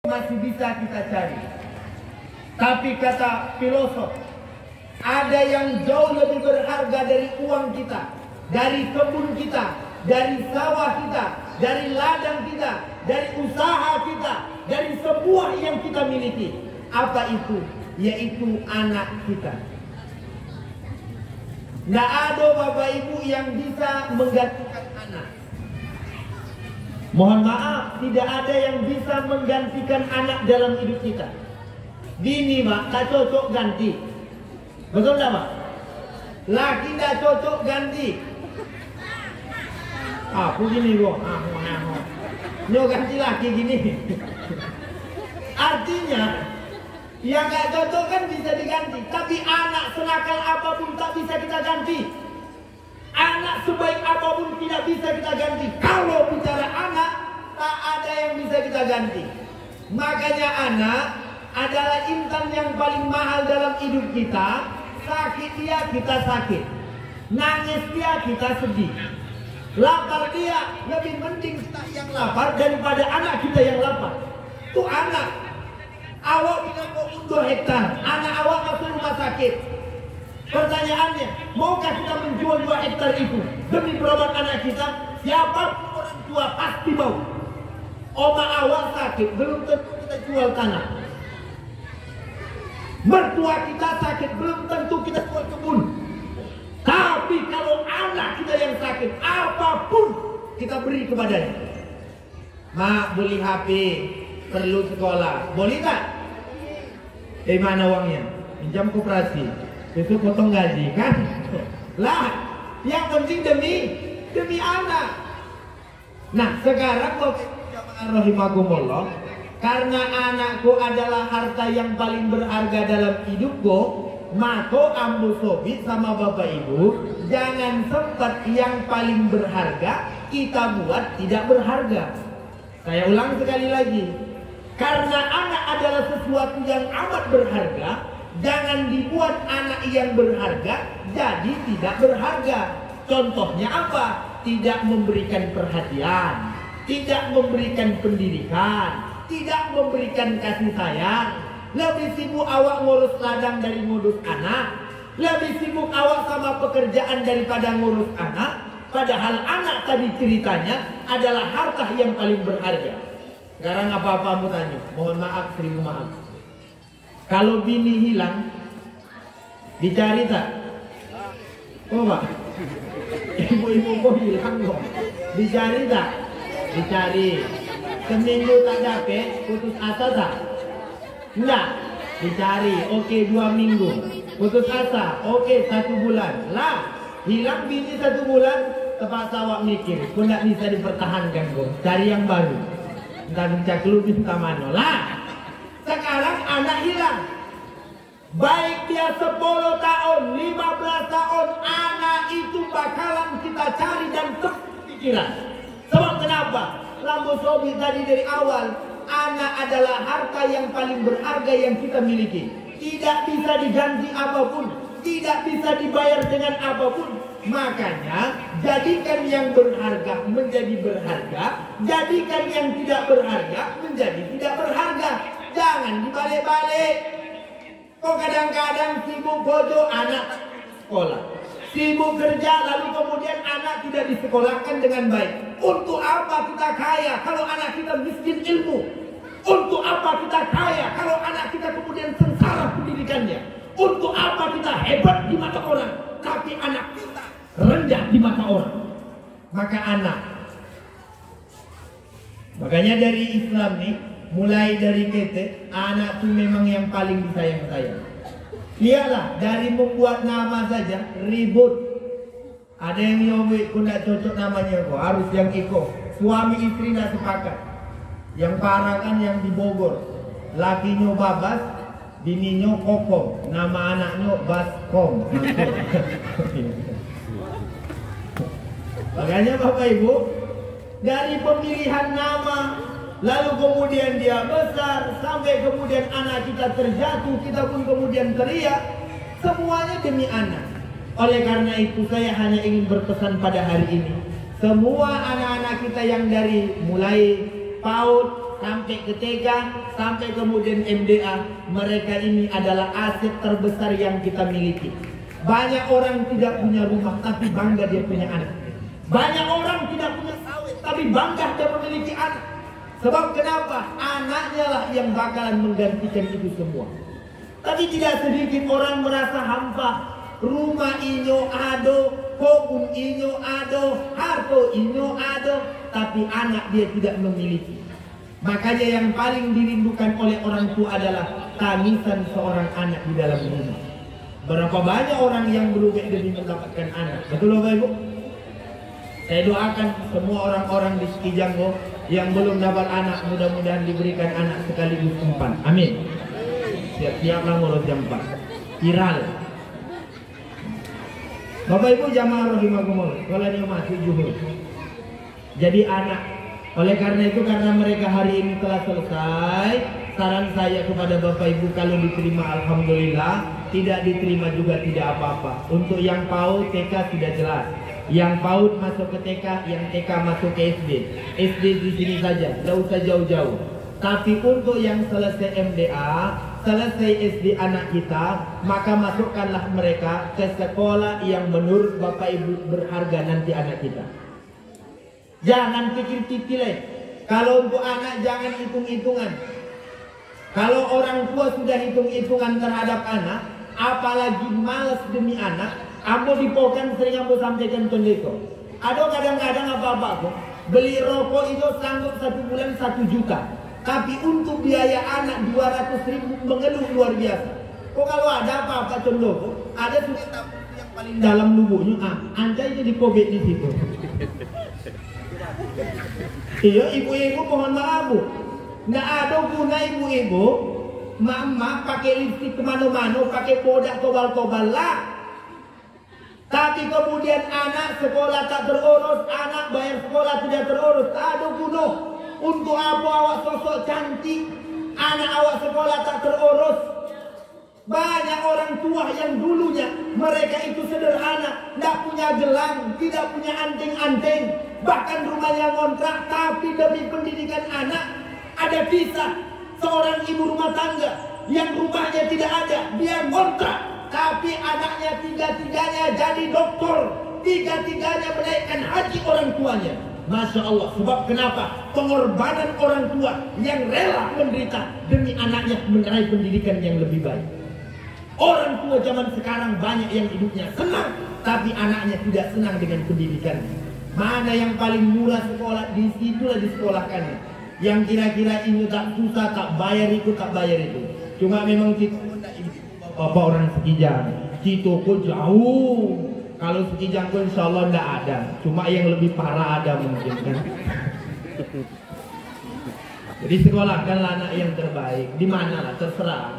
masih bisa kita cari. Tapi kata filosof, ada yang jauh lebih berharga dari uang kita, dari kebun kita, dari sawah kita, dari ladang kita, dari usaha kita, dari semua yang kita miliki. Apa itu? Yaitu anak kita. Nggak ada bapak ibu yang bisa menggantikan anak. Mohon maaf, tidak ada yang bisa menggantikan anak dalam hidup kita. Bini Pak, tak cocok ganti. Betul tak Pak? Laki tak cocok ganti. Aku gini kok. Nyo ganti laki gini. Artinya, yang gak cocok kan bisa diganti. Tapi anak senakal apapun tak bisa kita ganti. Anak sebaik apapun tidak bisa kita ganti. Kalau bicara anak, tak ada yang bisa kita ganti. Makanya anak adalah insan yang paling mahal dalam hidup kita. Sakit dia, kita sakit. Nangis dia, kita sedih. Lapar dia, lebih penting kita yang lapar daripada anak kita yang lapar. Itu anak. Awak bilang mau 2 hektar, anak awak masuk rumah sakit. Pertanyaannya, maukah kita menjual 2 hektar itu demi berobat anak kita? Siapa orang tua pasti mau. Oma awak sakit, belum tentu kita jual tanah. Mertua kita sakit, belum tentu kita jual kebun. Tapi kalau anak kita yang sakit, apapun kita beri kepadanya. Mak, beli HP, perlu sekolah, boleh tak? Dari mana uangnya? Pinjam koperasi, besok potong gaji, kan? Lah, yang penting demi anak. Nah, sekarang rahimahkumullah, karena anakku adalah harta yang paling berharga dalam hidupku, maka ambu sobi sama bapak ibu, jangan sempat yang paling berharga kita buat tidak berharga. Saya ulang sekali lagi, karena anak adalah sesuatu yang amat berharga, jangan dibuat anak yang berharga jadi tidak berharga. Contohnya apa? Tidak memberikan perhatian, tidak memberikan pendidikan, tidak memberikan kasih sayang. Lebih sibuk awak ngurus ladang dari ngurus anak. Lebih sibuk awak sama pekerjaan daripada ngurus anak. Padahal anak tadi ceritanya adalah harta yang paling berharga. Sekarang apa-apa mau tanya, mohon maaf, 1000 maaf. Kalau bini hilang, dicari tak? Oh Pak, ibu-ibu kok hilang kok? Dicari tak? Dicari. Seminggu tak dapet, putus asa tak? Enggak, dicari. Oke, 2 minggu. Putus asa. Oke, 1 bulan. Lah, hilang bini 1 bulan, terpaksa awak mikir, kok nggak bisa dipertahankan kok. Cari yang baru. Entah bincang lu minta mano. Lah, sekarang anak hilang. Baik dia 10 tahun, 15 tahun, anak itu bakalan kita cari dan terpikiran. Sebab kenapa? Lambo sobi tadi dari awal, anak adalah harta yang paling berharga yang kita miliki. Tidak bisa diganti apapun, tidak bisa dibayar dengan apapun. Makanya jadikan yang berharga menjadi berharga, jadikan yang tidak berharga menjadi tidak berharga. Jangan dibalik-balik. Kok kadang-kadang sibuk bodoh anak sekolah, sibuk kerja lalu kemudian anak tidak disekolahkan dengan baik. Untuk apa kita kaya kalau anak kita miskin ilmu? Untuk apa kita kaya kalau anak kita kemudian sengsara pendidikannya? Untuk apa kita hebat di mata orang tapi anak kita rendah di mata orang? Maka anak, makanya dari Islam nih, mulai dari kita, anak itu memang yang paling disayang-sayang. Iyalah, dari membuat nama saja ribut. Ada yang nyobi, kok tidak cocok namanya kok, harus yang Iko. Suami istri tidak sepakat. Yang parah kan yang di Bogor, lakinya Babas, bininya Kokom, nama anaknya Baskom. Makanya Bapak Ibu, dari pemilihan nama, lalu kemudian dia besar, sampai kemudian anak kita terjatuh, kita pun kemudian teriak, semuanya demi anak. Oleh karena itu saya hanya ingin berpesan pada hari ini, semua anak-anak kita yang dari mulai PAUD sampai ke TK, sampai kemudian MDA, mereka ini adalah aset terbesar yang kita miliki. Banyak orang tidak punya rumah, tapi bangga dia punya anak. Banyak orang tidak punya sawit, tapi bangga dia memiliki anak. Sebab kenapa? Anaknya lah yang bakalan menggantikan itu semua. Tapi tidak sedikit orang merasa hampa. Rumah inyo ado, kebun inyo ado, harta inyo ado, tapi anak dia tidak memiliki. Makanya yang paling dirindukan oleh orang tua adalah tangisan seorang anak di dalam rumah. Berapa banyak orang yang berubah demi mendapatkan anak. Betul Bapak Ibu? Saya doakan semua orang-orang di Sekijanggo yang belum dapat anak, mudah-mudahan diberikan anak sekaligus 4. Amin. Siap-siaplah ngurus jam 4. Viral. Bapak Ibu jamaah rahimakumullah, kalau dia masuk zuhur. Jadi anak. Oleh karena itu, karena mereka hari ini telah selesai, saran saya kepada Bapak Ibu, kalau diterima alhamdulillah, tidak diterima juga tidak apa-apa. Untuk yang PAUD TK sudah jelas. Yang PAUD masuk ke TK, yang TK masuk ke SD. SD di sini saja, tidak usah jauh-jauh. Tapi untuk yang selesai MDA, selesai SD anak kita, maka masukkanlah mereka ke sekolah yang menurut Bapak Ibu berharga nanti anak kita. Jangan pikir-pikir. Kalau untuk anak jangan hitung-hitungan. Kalau orang tua sudah hitung-hitungan terhadap anak, apalagi malas demi anak, ambo dipokan sering ambo sampaikan contoh. Ada kadang-kadang apa-apa kok beli rokok itu sanggup 1 bulan 1 juta. Tapi untuk biaya anak 200.000 mengeluh luar biasa. Kok kalau ada apa-apa contoh, ada sudah tabung yang paling dalam lubuknya, anjay itu dikobek di situ. Iya, ibu-ibu pohon maaf bu. Nggak ada guna ibu-ibu mak-mak pakai lipstik kemana-mana, pakai produk tobal-tobal lah. Tapi kemudian anak sekolah tak terurus, anak bayar sekolah tidak terurus, tak ada guna. Untuk apa awak sosok cantik, anak awak sekolah tak terurus. Banyak orang tua yang dulunya mereka itu sederhana, tidak punya gelang, tidak punya anting-anting, bahkan rumahnya ngontrak, tapi demi pendidikan anak. Ada kisah seorang ibu rumah tangga yang rumahnya tidak ada, dia ngontrak, tapi anaknya tiga-tiganya jadi dokter, tiga-tiganya menaikkan haji orang tuanya. Masya Allah. Sebab kenapa? Pengorbanan orang tua yang rela menderita demi anaknya meraih pendidikan yang lebih baik. Orang tua zaman sekarang banyak yang hidupnya senang, tapi anaknya tidak senang dengan pendidikannya. Mana yang paling murah sekolah, di situlah disekolahkannya. Yang kira-kira ini tak susah, tak bayar itu, tak bayar itu. Cuma memang kita bapak orang Sekijang, Citoko jauh. Kalau Sekijang pun insya Allah tidak ada. Cuma yang lebih parah ada mungkin kan. Jadi sekolahkanlah anak yang terbaik. Di mana lah terserah.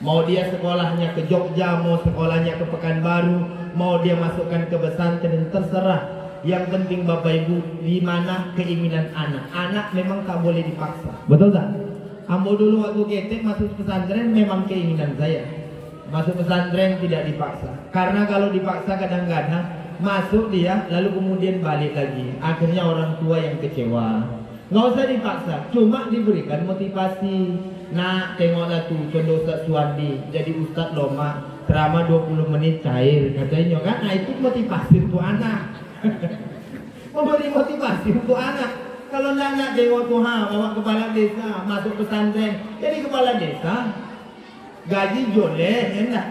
Mau dia sekolahnya ke Jogja, mau sekolahnya ke Pekanbaru, mau dia masukkan ke pesantren, terserah. Yang penting Bapak Ibu, di mana keinginan anak. Anak memang tak boleh dipaksa. Betul tak? Ambo dulu waktu ketek masuk pesantren memang keinginan saya. Masuk pesantren tidak dipaksa. Karena kalau dipaksa kadang-kadang masuk dia lalu kemudian balik lagi. Akhirnya orang tua yang kecewa. Nggak usah dipaksa, cuma diberikan motivasi. Nah, tengoklah tuh contoh Ustaz Suwandi, jadi Ustaz Loma, ceramah 20 menit cair, katanya kan, nah itu motivasi untuk anak. Memberi motivasi untuk anak. Kalau nak tengok tuh, bawa kepala desa, masuk pesantren, jadi kepala desa, gaji joleh, enak.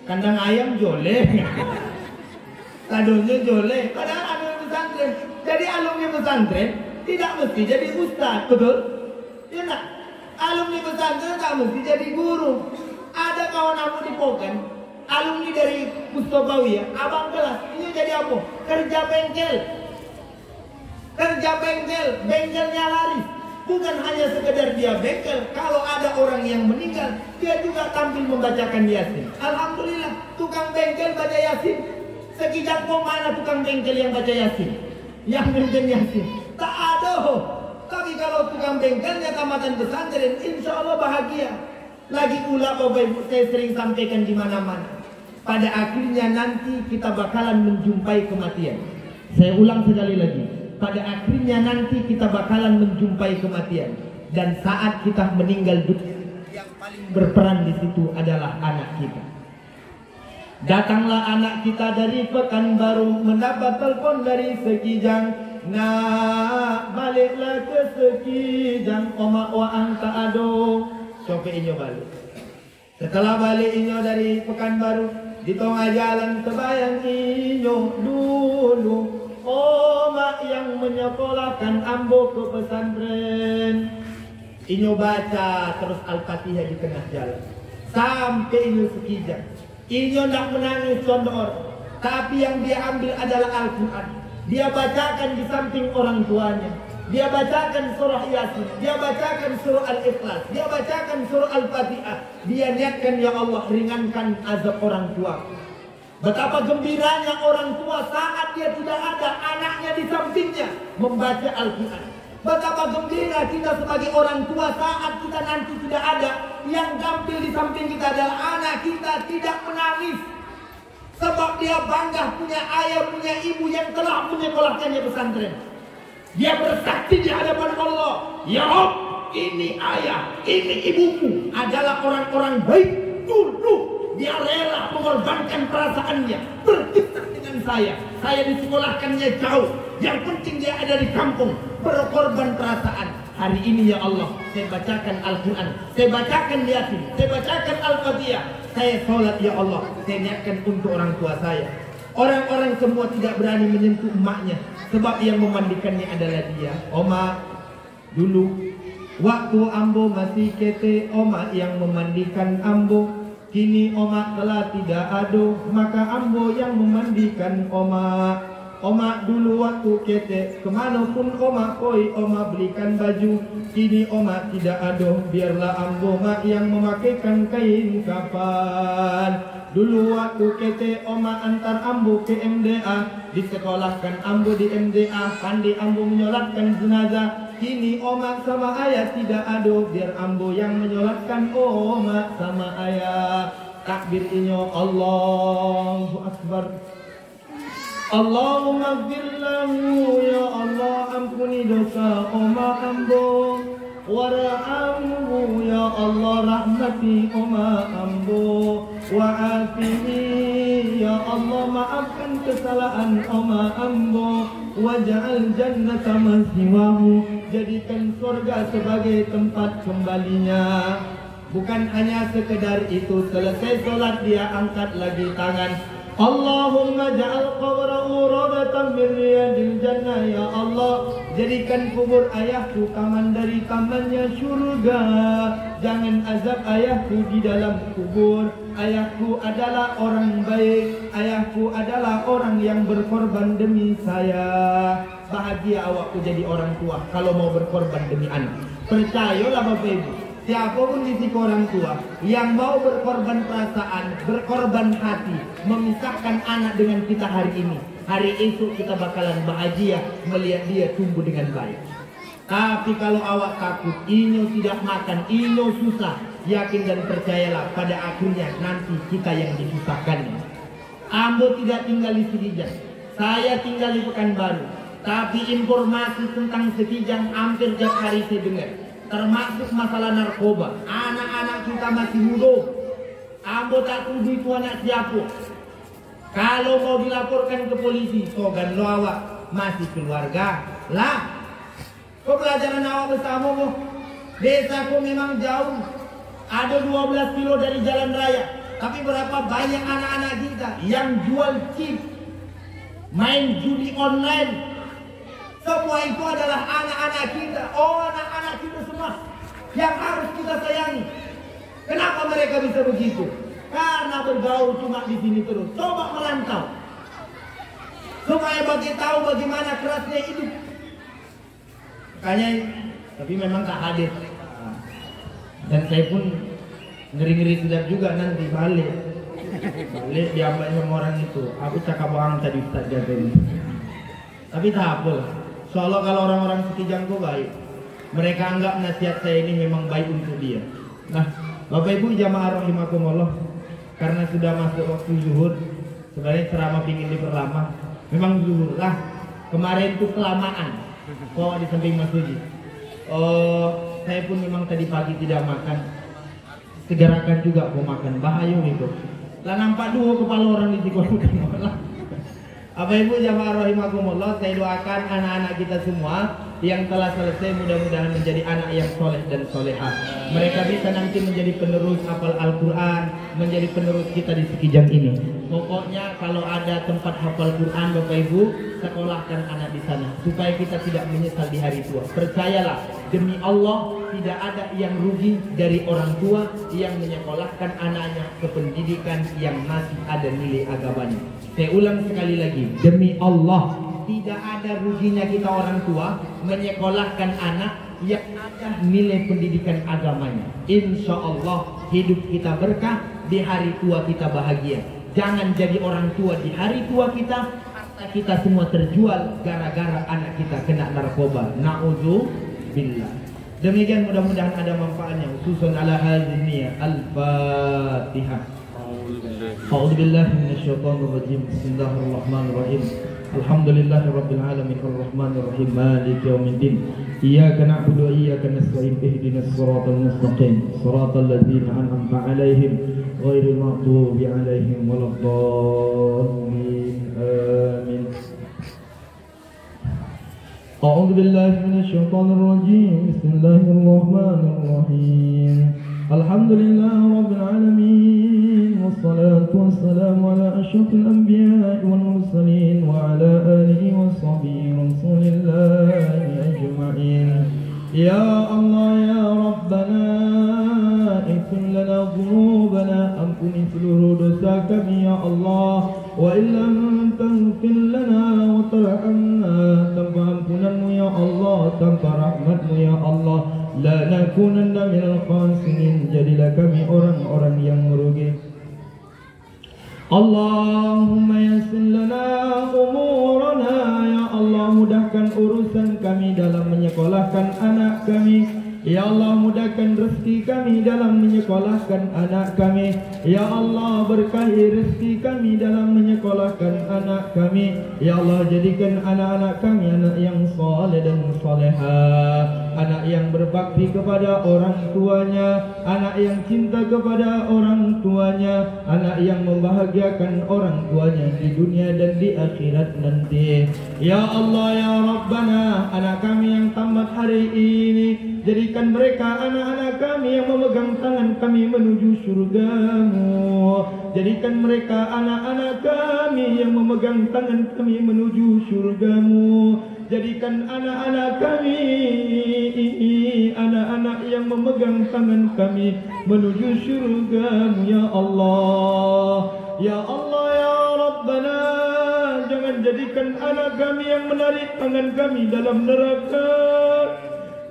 Kandang ayam joleh, kadonya joleh, padahal ada pesantren. Jadi alumni pesantren tidak mesti jadi ustaz, betul? Ya nak? Alumni pesantren tak mesti jadi guru. Ada kawan aku di Pokan, alumni dari Pustopawiyah, abang kelas, ini jadi apa? Kerja bengkel. Kerja bengkel, bengkelnya laris. Bukan hanya sekedar dia bengkel, kalau ada orang yang meninggal, dia juga tampil membacakan Yasin. Alhamdulillah, tukang bengkel baca Yasin. Sekijang mana tukang bengkel yang baca Yasin? Yang bengkel Yasin? Tak ada. Tapi kalau tukang bengkelnya tamatan pesantren, insya Allah bahagia. Lagi pula Bapak Ibu, saya sering sampaikan di mana-mana. Pada akhirnya nanti kita bakalan menjumpai kematian. Saya ulang sekali lagi. Pada akhirnya nanti kita bakalan menjumpai kematian. Dan saat kita meninggal dunia, yang paling berperan di situ adalah anak kita. Datanglah anak kita dari Pekanbaru, mendapat telepon dari Sekijang. Nak, baliklah ke Sekijang, oma waang tak ado. Sope inyo balik. Setelah balik inyo dari Pekanbaru, di tengah jalan terbayang inyo dulu oma yang menyekolahkan ambo ke pesantren. Inyo baca terus Al-Fatihah di tengah jalan sampai inyo Sekijang. Inyo nak menangis condor, tapi yang dia ambil adalah Al-Quran. Dia bacakan di samping orang tuanya. Dia bacakan surah Yasin, dia bacakan surah Al-Ikhlas, dia bacakan surah Al-Fatihah. Dia niatkan, ya Allah, ringankan azab orang tua. Betapa gembiranya orang tua saat dia tidak ada, anaknya di sampingnya membaca Al-Quran. Betapa gembira kita sebagai orang tua saat kita nanti tidak ada, yang tampil di samping kita adalah anak kita tidak menangis. Sebab dia bangga punya ayah, punya ibu yang telah menyekolahkannya pesantren. Dia bersaksi di hadapan Allah, ya Rob, ini ayah, ini ibuku adalah orang-orang baik dulu. Dia rela mengorbankan perasaannya, berkisah dengan saya. Saya disekolahkannya jauh. Yang penting dia ada di kampung, berkorban perasaan. Hari ini ya Allah, saya bacakan Al-Quran, saya bacakan Yasin, saya bacakan Al-Fatihah. Saya sholat ya Allah, saya niatkan untuk orang tua saya. Orang-orang semua tidak berani menyentuh emaknya, sebab yang memandikannya adalah dia. Oma, dulu waktu ambo masih kete, oma yang memandikan ambo. Kini oma telah tidak ada, maka ambo yang memandikan oma. Oma dulu waktu kete, kemanapun oma koi, oma belikan baju. Kini oma tidak ada, biarlah ambo mak yang memakaikan kain kafan. Dulu waktu kete, oma antar ambo ke MDA. Disekolahkan ambo di MDA, pandai ambo menyolatkan jenazah. Kini oma sama ayah tidak ada, biar ambo yang menyolatkan oma sama ayah. Takbir inyo, Allahu Akbar. Allahumma gfir lahu, ya Allah, ampuni dosa oma ambo. Warhamhu, ya Allah, rahmati oma ambo. Wa'afihi, ya Allah, maafkan kesalahan oma ambo. Waj'al jannata maswahu, jadikan surga sebagai tempat kembalinya. Bukan hanya sekedar itu, selesai sholat dia angkat lagi tangan. Allahumma ja'al qabrahu rawdatan min riyadil jannah, ya Allah, jadikan kubur ayahku taman dari tamannya surga. Jangan azab ayahku di dalam kubur. Ayahku adalah orang baik, ayahku adalah orang yang berkorban demi saya. Bahagia awakku jadi orang tua kalau mau berkorban demi anak. Percayalah Bapak Ibu, siapapun di sisi orang tua yang mau berkorban perasaan, berkorban hati, memisahkan anak dengan kita hari ini, hari esok kita bakalan bahagia melihat dia tumbuh dengan baik. Tapi kalau awak takut, inyo tidak makan, inyo susah, yakin dan percayalah pada akhirnya nanti kita yang disusahkannya. Ambo tidak tinggal di Sekijang, saya tinggal di Pekanbaru, tapi informasi tentang Sekijang hampir tiap hari saya dengar. Termasuk masalah narkoba. Anak-anak kita masih muda. Ambo tak tuduh itu anak siapa. Kalau mau dilaporkan ke polisi, sogan lo awak masih keluarga lah. Kau pelajaran awak bersama mo. Desaku memang jauh, ada 12 kilo dari jalan raya. Tapi berapa banyak anak-anak kita yang jual chip, main judi online. Semua itu adalah anak-anak kita. Oh, anak-anak kita semua yang harus kita sayangi. Kenapa mereka bisa begitu? Karena bergaul cuma di sini terus. Coba merantau supaya bagi tahu bagaimana kerasnya hidup. Makanya, tapi memang tak hadir. Dan saya pun ngeri-ngeri sedap juga nanti balik diambil sama orang itu. Aku cakap orang tadi Ustaz jaga ini. Tapi tak apa. Soalnya kalau orang-orang Sekijang kok baik, mereka anggap nasihat saya ini memang baik untuk dia. Nah, Bapak Ibu jamaah rahimakumullah, karena sudah masuk waktu zuhur, sebenarnya ceramah pingin diperlama. Memang zuhur lah. Kemarin tuh kelamaan. Kok di samping Mas Uji. saya pun memang tadi pagi tidak makan. Segerakan juga mau makan, bahaya itu. Lah nampak dua kepala orang di tikung-tikung. Bapak Ibu jamaah rahimakumullah, saya doakan anak-anak kita semua yang telah selesai mudah-mudahan menjadi anak yang soleh dan solehah. Mereka bisa nanti menjadi penerus hafal Al-Quran, menjadi penerus kita di Sekijang ini. Pokoknya kalau ada tempat hafal Quran Bapak Ibu, sekolahkan anak di sana supaya kita tidak menyesal di hari tua. Percayalah, demi Allah tidak ada yang rugi dari orang tua yang menyekolahkan anaknya ke pendidikan yang masih ada nilai agamanya. Saya ulang sekali lagi, demi Allah tidak ada ruginya kita orang tua menyekolahkan anak yang ada nilai pendidikan agamanya. Insya Allah hidup kita berkah, di hari tua kita bahagia. Jangan jadi orang tua di hari tua kita, harta kita semua terjual gara-gara anak kita kena narkoba. Na'udzubillah. Demikian mudah-mudahan ada manfaatnya. Khususan ala hadhihi al-Fatihah. A'udzu billahi minasyaitonir rajim. Bismillahirrahmanirrahim. Alhamdulillahirabbil alamin arrahmanir rahim maliki yaumiddin. Iyyaka na'budu wa iyyaka nasta'in ihdinas siratal mustaqim. Siratal ladzina an'amta 'alaihim ghairil maghdubi 'alaihim waladdallin. Amin. A'udzu billahi minasyaitonir rajim. Bismillahirrahmanirrahim. Alhamdulillahirabbil alamin. Wassalatu wassalamu ala asyrafil anbiya'i wal mursalin wa ala alihi washabbihi rasulillahi ajma'in. Ya Allah ya Rabbana, ighfir lana dhunubana, ampuni seluruh dosa kami ya Allah. Wa illam taghfir lana wa tarhamna, tanpa ampunanmu ya Allah, tanpa rahmatmu ya Allah, la nakunanna minal khasirin, jadilah kami orang-orang yang merugi. Allahumma yassir lana umurana, ya Allah mudahkan urusan kami dalam menyekolahkan anak kami. Ya Allah mudahkan rezeki kami dalam menyekolahkan anak kami. Ya Allah berkahi rezeki kami dalam menyekolahkan anak kami. Ya Allah jadikan anak-anak kami anak yang saleh dan salehah, anak yang berbakti kepada orang tuanya, anak yang cinta kepada orang tuanya, anak yang membahagiakan orang tuanya di dunia dan di akhirat nanti. Ya Allah ya Rabbana, anak kami yang tamat hari ini, jadikan mereka anak-anak kami yang memegang tangan kami menuju surga-Mu. Jadikan mereka anak-anak kami yang memegang tangan kami menuju surga-Mu. Jadikan anak-anak kami anak-anak yang memegang tangan kami menuju surga-Mu ya Allah. Ya Allah ya Rabbana, jangan jadikan anak kami yang menarik tangan kami dalam neraka.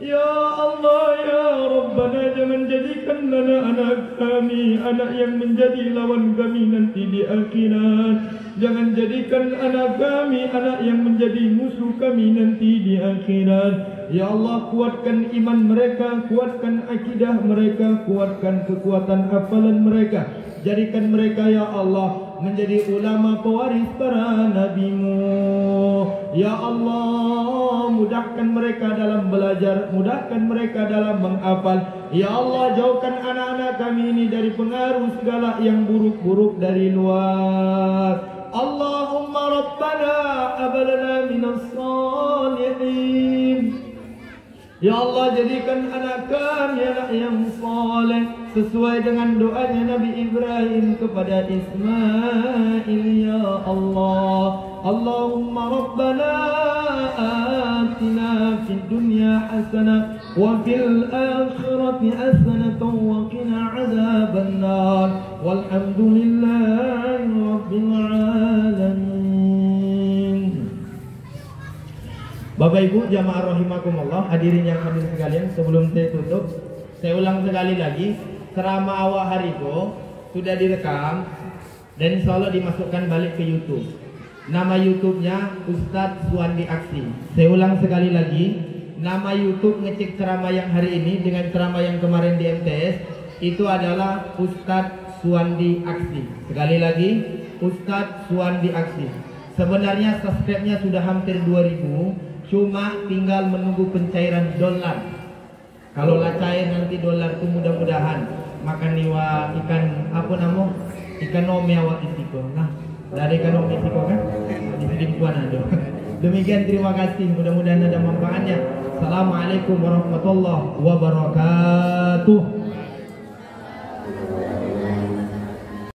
Ya Allah ya Rabbana, jangan jadikan anak-anak kami anak yang menjadi lawan kami nanti di akhirat. Jangan jadikan anak kami anak yang menjadi musuh kami nanti di akhirat. Ya Allah, kuatkan iman mereka, kuatkan akidah mereka, kuatkan kekuatan hafalan mereka. Jadikan mereka ya Allah menjadi ulama pewaris para nabi-Mu. Ya Allah, mudahkan mereka dalam belajar, mudahkan mereka dalam menghafal. Ya Allah, jauhkan anak-anak kami ini dari pengaruh segala yang buruk-buruk dari luar. Allahumma Rabbana abalana minas salihin. Ya Allah, jadikan anak kami anak yang saleh sesuai dengan doanya Nabi Ibrahim kepada Ismail ya Allah. Allahumma Rabbana atina fid dunya hasanah wa fil akhirati hasanah wa qina adzabannar. Walhamdulillahi rabbil alamin. Bapak Ibu jamaah rahimakumullah, hadirin yang hadir sekalian, sebelum saya tutup, saya ulang sekali lagi, ceramah awal hari itu sudah direkam dan insya Allah dimasukkan balik ke YouTube. Nama YouTube-nya Ustadz Suwandi Aksi. Saya ulang sekali lagi, nama YouTube ngecek ceramah yang hari ini dengan ceramah yang kemarin di MTS itu adalah Ustadz Suwandi Aksi. Sekali lagi, Ustadz Suwandi Aksi. Sebenarnya subscribe-nya sudah hampir 2000, cuma tinggal menunggu pencairan dolar. Kalau lah cair nanti dolar tu mudah-mudahan makan niwa ikan apa namo? Ikan nome awak isiko. Nah, dari ikan nome isiko kan? Di sini puan ada. Demikian terima kasih, mudah-mudahan ada manfaatnya. Assalamualaikum warahmatullahi wabarakatuh.